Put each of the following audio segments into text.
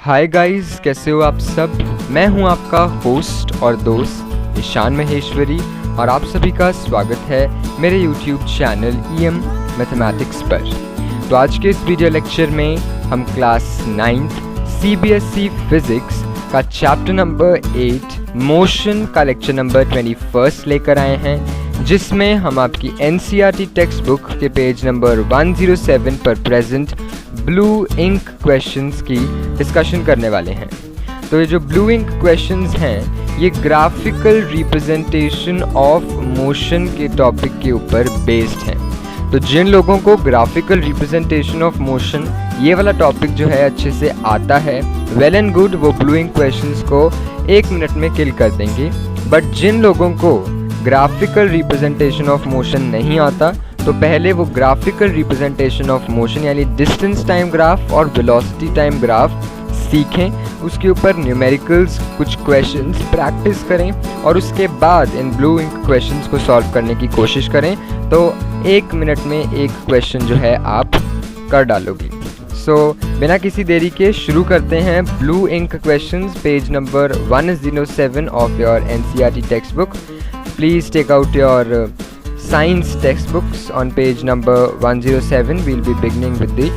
Hi guys, कैसे हो आप सब। मैं हूं आपका होस्ट और दोस्त ईशान महेश्वरी और आप सभी का स्वागत है मेरे यूट्यूब चैनल EM मैथमेटिक्स पर। तो आज के इस वीडियो लेक्चर में हम क्लास 9th CBSE फिजिक्स का चैप्टर नंबर 8 मोशन का लेक्चर नंबर 21 लेकर आए हैं, जिसमें हम आपकी NCERT टेक्स्ट बुक के पेज नंबर 107 पर प्रेजेंट ब्लू इंक क्वेश्चंस की डिस्कशन करने वाले हैं। तो ये जो ब्लू इंक क्वेश्चंस हैं ये ग्राफिकल रिप्रेजेंटेशन ऑफ मोशन के टॉपिक के ऊपर बेस्ड हैं। तो जिन लोगों को ग्राफिकल रिप्रेजेंटेशन ऑफ मोशन ये वाला टॉपिक जो है अच्छे से आता है, वेल एंड गुड, वो ब्लू इंक क्वेश्चंस को 1 मिनट में किल कर देंगे। बट जिन लोगों को ग्राफिकल रिप्रेजेंटेशन ऑफ मोशन नहीं आता, तो पहले वो ग्राफिकल रिप्रेजेंटेशन ऑफ मोशन यानी डिस्टेंस टाइम ग्राफ और वेलोसिटी टाइम ग्राफ सीखें, उसके ऊपर न्यूमेरिकल्स कुछ क्वेश्चंस प्रैक्टिस करें और उसके बाद इन ब्लू इंक क्वेश्चंस को सॉल्व करने की कोशिश करें। तो 1 मिनट में एक क्वेश्चन जो है आप कर डालोगे। सो बिना किसी देरी के शुरू करते हैं blue ink questions, page number 107 of your NCERT textbook. Please take out your science textbooks on page number 107. we'll be beginning with the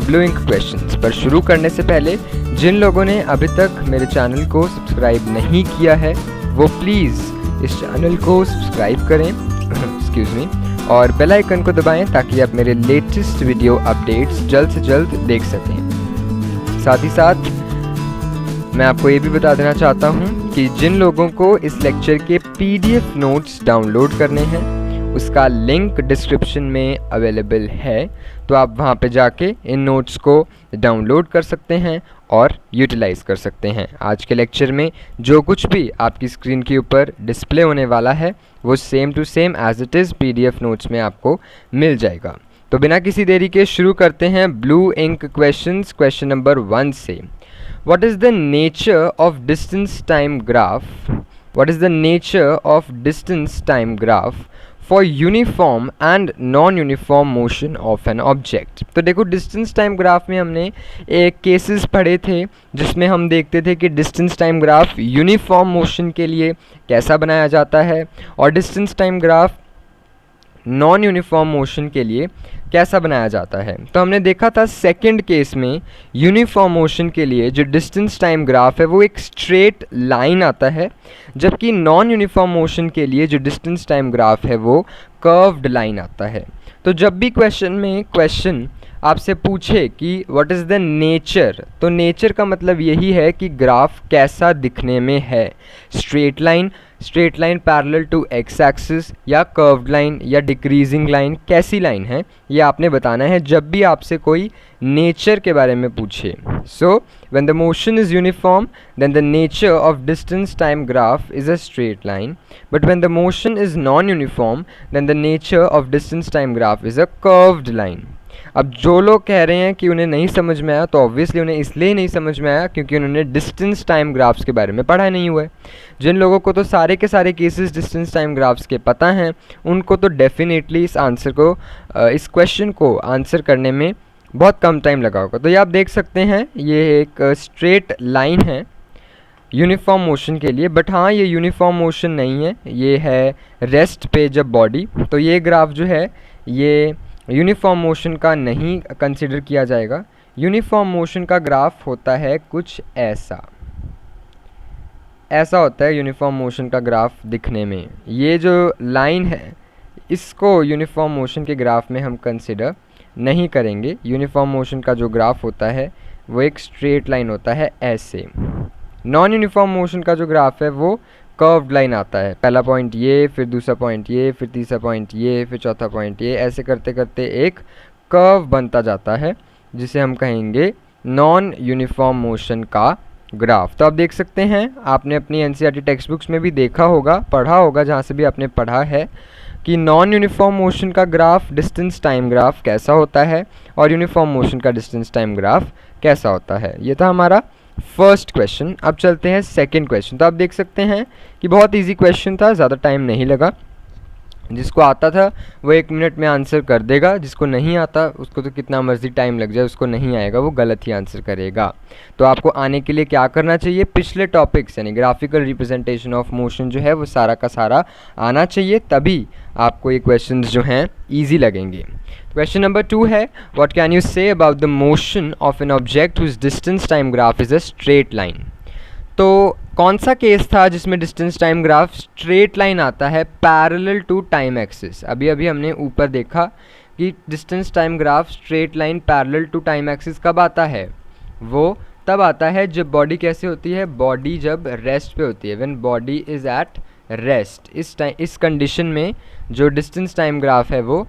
blue ink questions। पर शुरू करने से पहले जिन लोगों ने अभी तक मेरे चैनल को सब्सक्राइब नहीं किया है वो प्लीज़ इस चैनल को सब्सक्राइब करें एक्सक्यूज़ मी, और बेल आइकन को दबाएं ताकि आप मेरे लेटेस्ट वीडियो अपडेट्स जल्द से जल्द देख सकें। साथ ही साथ मैं आपको ये भी बता देना चाहता हूँ कि जिन लोगों को इस लेक्चर के PDF नोट्स डाउनलोड करने हैं उसका लिंक डिस्क्रिप्शन में अवेलेबल है, तो आप वहाँ पे जाके इन नोट्स को डाउनलोड कर सकते हैं और यूटिलाइज़ कर सकते हैं। आज के लेक्चर में जो कुछ भी आपकी स्क्रीन के ऊपर डिस्प्ले होने वाला है वो same to same as it is PDF notes में आपको मिल जाएगा। तो बिना किसी देरी के शुरू करते हैं blue ink questions. Question number 1 से, what is the nature of distance time graph? What is the nature of distance time graph for uniform and non uniform motion of an object? तो देखो, डिस्टेंस टाइम ग्राफ में हमने एक cases पढ़े थे जिसमें हम देखते थे कि distance time graph uniform motion के लिए कैसा बनाया जाता है और distance time graph non uniform motion के लिए कैसा बनाया जाता है। तो हमने देखा था सेकंड केस में यूनिफॉर्म मोशन के लिए जो डिस्टेंस टाइम ग्राफ है वो एक स्ट्रेट लाइन आता है, जबकि नॉन यूनिफॉर्म मोशन के लिए जो डिस्टेंस टाइम ग्राफ है वो कर्व्ड लाइन आता है। तो जब भी क्वेश्चन आपसे पूछे कि व्हाट इज़ द नेचर, तो नेचर का मतलब यही है कि ग्राफ कैसा दिखने में है, straight line parallel to X axis या कर्व्ड लाइन या डिक्रीजिंग लाइन, कैसी लाइन है ये आपने बताना है जब भी आपसे कोई नेचर के बारे में पूछे। So when the motion is uniform then the nature of distance time graph is a straight line, but when the motion is non uniform then the nature of distance time graph is a curved line. अब जो लोग कह रहे हैं कि उन्हें नहीं समझ में आया, तो ऑब्वियसली उन्हें इसलिए नहीं समझ में आया क्योंकि उन्होंने डिस्टेंस टाइम ग्राफ्स के बारे में पढ़ा नहीं हुआ है। जिन लोगों को तो सारे के सारे केसेस डिस्टेंस टाइम ग्राफ्स के पता हैं उनको तो डेफिनेटली इस क्वेश्चन को आंसर करने में बहुत कम टाइम लगा होगा। तो ये आप देख सकते हैं ये एक स्ट्रेट लाइन है यूनिफॉर्म मोशन के लिए, बट हाँ ये यूनिफॉर्म मोशन नहीं है, ये है रेस्ट पे जब बॉडी। तो ये ग्राफ जो है ये यूनिफॉर्म मोशन का नहीं कंसिडर किया जाएगा। यूनिफॉर्म मोशन का ग्राफ होता है कुछ ऐसा होता है यूनिफॉर्म मोशन का ग्राफ दिखने में। ये जो लाइन है इसको यूनिफॉर्म मोशन के ग्राफ में हम कंसिडर नहीं करेंगे। यूनिफॉर्म मोशन का जो ग्राफ होता है वो एक स्ट्रेट लाइन होता है ऐसे। नॉन यूनिफॉर्म मोशन का जो ग्राफ है वो कर्व्ड लाइन आता है, पहला पॉइंट ये, फिर दूसरा पॉइंट ये, फिर तीसरा पॉइंट ये, फिर चौथा पॉइंट ये, ऐसे करते करते एक कर्व बनता जाता है जिसे हम कहेंगे नॉन यूनिफॉर्म मोशन का ग्राफ। तो आप देख सकते हैं, आपने अपनी NCERT टेक्स्ट बुक्स में भी देखा होगा, पढ़ा होगा, जहाँ से भी आपने पढ़ा है कि नॉन यूनिफॉर्म मोशन का ग्राफ डिस्टेंस टाइम ग्राफ कैसा होता है और यूनिफॉर्म मोशन का डिस्टेंस टाइम ग्राफ कैसा होता है। ये था हमारा फर्स्ट क्वेश्चन। अब चलते हैं सेकंड क्वेश्चन। तो आप देख सकते हैं कि बहुत इजी क्वेश्चन था, ज़्यादा टाइम नहीं लगा। जिसको आता था वो 1 मिनट में आंसर कर देगा, जिसको नहीं आता उसको तो कितना मर्जी टाइम लग जाए उसको नहीं आएगा, वो गलत ही आंसर करेगा। तो आपको आने के लिए क्या करना चाहिए, पिछले टॉपिक्स यानी ग्राफिकल रिप्रेजेंटेशन ऑफ मोशन जो है वो सारा का सारा आना चाहिए, तभी आपको ये क्वेश्चन जो हैं ईजी लगेंगे। क्वेश्चन नंबर 2 है, what can you say about the motion of an object whose distance time graph is a straight line. तो कौन सा केस था जिसमें distance time graph straight line आता है पैरेलल टू टाइम एक्सिस। अभी अभी हमने ऊपर देखा कि distance time graph straight line parallel to time axis कब आता है, वो तब आता है जब बॉडी कैसे होती है, बॉडी जब रेस्ट पे होती है, when body is at rest. इस कंडीशन में जो डिस्टेंस टाइम ग्राफ है वो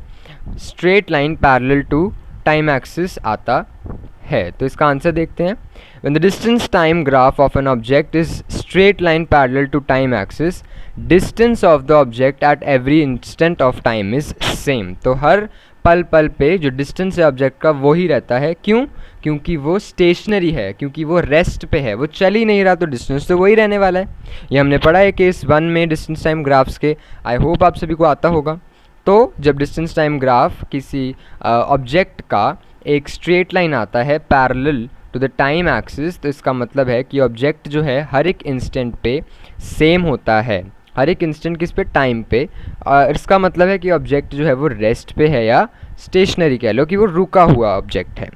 straight line parallel to time axis आता है। तो इसका आंसर देखते हैं, when the distance time graph of an object is straight line parallel to time axis, distance of the object at every instant of time is same। तो हर पल पल पे जो डिस्टेंस है ऑब्जेक्ट का वो ही रहता है, क्यों, क्योंकि वो स्टेशनरी है, क्योंकि वो रेस्ट पे है, वो चल ही नहीं रहा, तो डिस्टेंस तो वही रहने वाला है। ये हमने पढ़ा है केस 1 में डिस्टेंस टाइम ग्राफ्स के, आई होप आप सभी को आता होगा। तो जब डिस्टेंस टाइम ग्राफ किसी ऑब्जेक्ट का एक स्ट्रेट लाइन आता है parallel to the time axis, तो इसका मतलब है कि ऑब्जेक्ट जो है हर एक इंस्टेंट पे सेम होता है, हर एक इंस्टेंट किस पे, टाइम पे। इसका मतलब है कि ऑब्जेक्ट जो है वो रेस्ट पे है या स्टेशनरी कह लो कि वो रुका हुआ ऑब्जेक्ट है।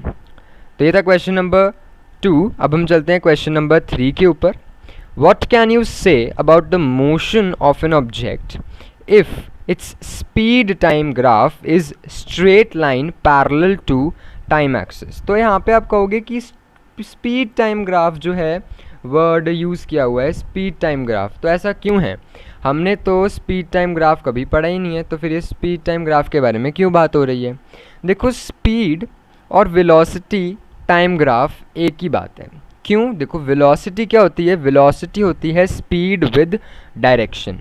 तो ये था क्वेश्चन नंबर 2। अब हम चलते हैं क्वेश्चन नंबर 3 के ऊपर। What can you say about the motion of an object if its speed time graph is straight line parallel to time axis. तो यहाँ पे आप कहोगे कि स्पीड टाइम ग्राफ जो है वर्ड यूज़ किया हुआ है स्पीड टाइम ग्राफ, तो ऐसा क्यों है, हमने तो स्पीड टाइम ग्राफ कभी पढ़ा ही नहीं है, तो फिर ये स्पीड टाइम ग्राफ के बारे में क्यों बात हो रही है। देखो स्पीड और वेलोसिटी टाइम ग्राफ एक ही बात है। क्यों, देखो वेलोसिटी क्या होती है, वेलोसिटी होती है स्पीड विद डायरेक्शन,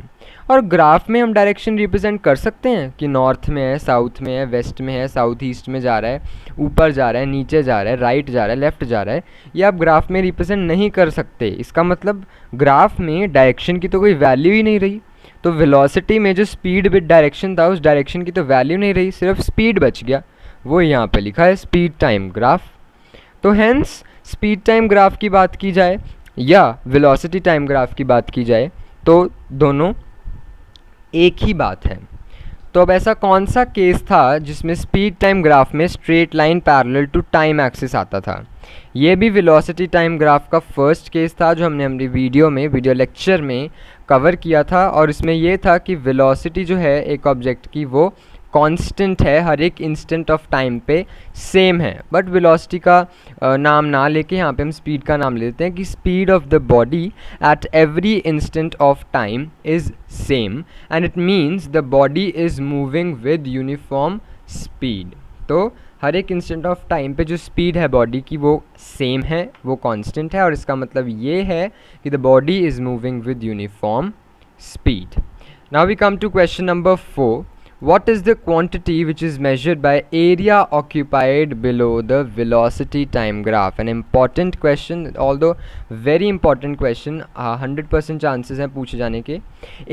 और ग्राफ में हम डायरेक्शन रिप्रेजेंट कर सकते हैं कि नॉर्थ में है, साउथ में है, वेस्ट में है, साउथ ईस्ट में जा रहा है, ऊपर जा रहा है, नीचे जा रहा है, राइट जा रहा है, लेफ़्ट जा रहा है, ये आप ग्राफ में रिप्रेजेंट नहीं कर सकते। इसका मतलब ग्राफ में डायरेक्शन की तो कोई वैल्यू ही नहीं रही। तो वेलोसिटी में जो स्पीड विद डायरेक्शन था उस डायरेक्शन की तो वैल्यू नहीं रही, सिर्फ स्पीड बच गया, वो यहाँ पे लिखा है स्पीड टाइम ग्राफ। तो हैंस स्पीड टाइम ग्राफ की बात की जाए या वेलोसिटी टाइम ग्राफ की बात की जाए तो दोनों एक ही बात है। तो अब ऐसा कौन सा केस था जिसमें स्पीड टाइम ग्राफ में straight line parallel to time axis आता था। ये भी वेलोसिटी टाइम ग्राफ का फर्स्ट केस था जो हमने अपनी वीडियो लेक्चर में कवर किया था, और इसमें यह था कि वेलोसिटी जो है एक ऑब्जेक्ट की वो कांस्टेंट है, हर एक इंस्टेंट ऑफ टाइम पे सेम है। बट वेलोसिटी का नाम ना लेके यहाँ पे हम स्पीड का नाम लेते हैं कि speed of the body at every instant of time is same and it means the body is moving with uniform speed. तो हर एक इंस्टेंट ऑफ टाइम पे जो स्पीड है बॉडी की वो सेम है, वो कांस्टेंट है, और इसका मतलब ये है कि the body is moving with uniform speed. Now we come to question number 4। What is the quantity which is measured by area occupied below the velocity time graph? An important question, although very important question, 100% chances हैं पूछे जाने के।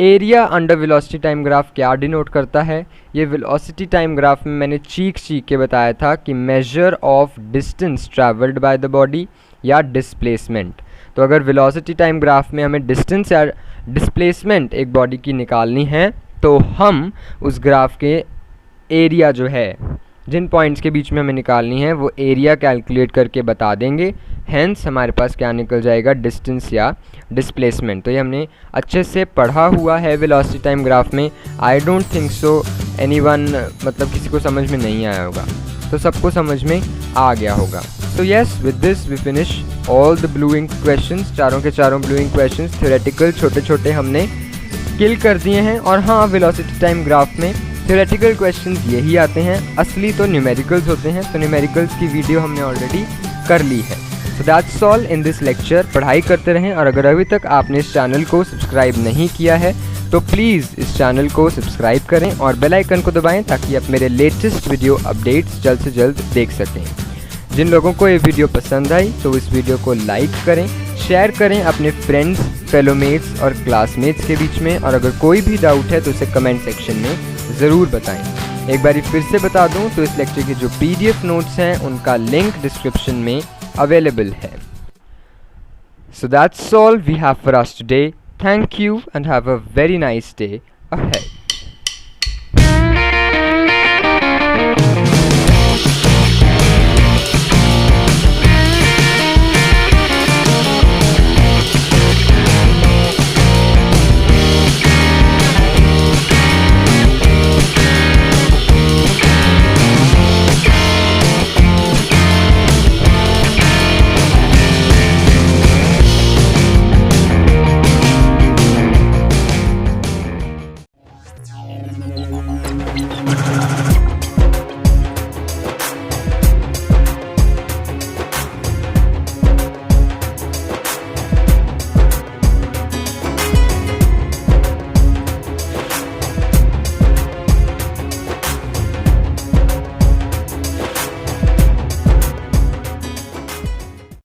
Area under velocity time graph क्या denote करता है, ये velocity time graph में मैंने चीख के बताया था कि measure of distance travelled by the body या डिस्प्लेसमेंट। तो अगर वेलोसिटी टाइम ग्राफ में हमें डिस्टेंस या डिस्प्लेसमेंट एक बॉडी की निकालनी है तो हम उस ग्राफ के एरिया जो है जिन पॉइंट्स के बीच में हमें निकालनी है वो एरिया कैलकुलेट करके बता देंगे, हैंस हमारे पास क्या निकल जाएगा, डिस्टेंस या डिस्प्लेसमेंट। तो ये हमने अच्छे से पढ़ा हुआ है वेलोसिटी टाइम ग्राफ में। I don't think so anyone, मतलब किसी को समझ में नहीं आया होगा, तो सबको समझ में आ गया होगा। तो yes, with this we finish all the blue ink questions, चारों के चारों ब्लू इंक क्वेश्चंस थ्योरेटिकल छोटे छोटे हमने किल कर दिए हैं। और हाँ, वेलोसिटी टाइम ग्राफ में थ्योरेटिकल क्वेश्चंस यही आते हैं, असली तो न्यूमेरिकल्स होते हैं। तो न्यूमेरिकल्स की वीडियो हमने ऑलरेडी कर ली है। So that's all in this lecture. पढ़ाई करते रहें, और अगर अभी तक आपने इस चैनल को सब्सक्राइब नहीं किया है तो प्लीज़ इस चैनल को सब्सक्राइब करें और बेल आइकन को दबाएं ताकि आप मेरे लेटेस्ट वीडियो अपडेट्स जल्द से जल्द देख सकें। जिन लोगों को ये वीडियो पसंद आई तो इस वीडियो को लाइक करें, शेयर करें अपने फ्रेंड्स, फेलोमेट्स और क्लासमेट्स के बीच में, और अगर कोई भी डाउट है तो उसे कमेंट सेक्शन में ज़रूर बताएं। एक बार फिर से बता दूं तो इस लेक्चर के जो PDF नोट्स हैं उनका लिंक डिस्क्रिप्शन में अवेलेबल है। So that's all we have for us today. Thank you and have a very nice day ahead.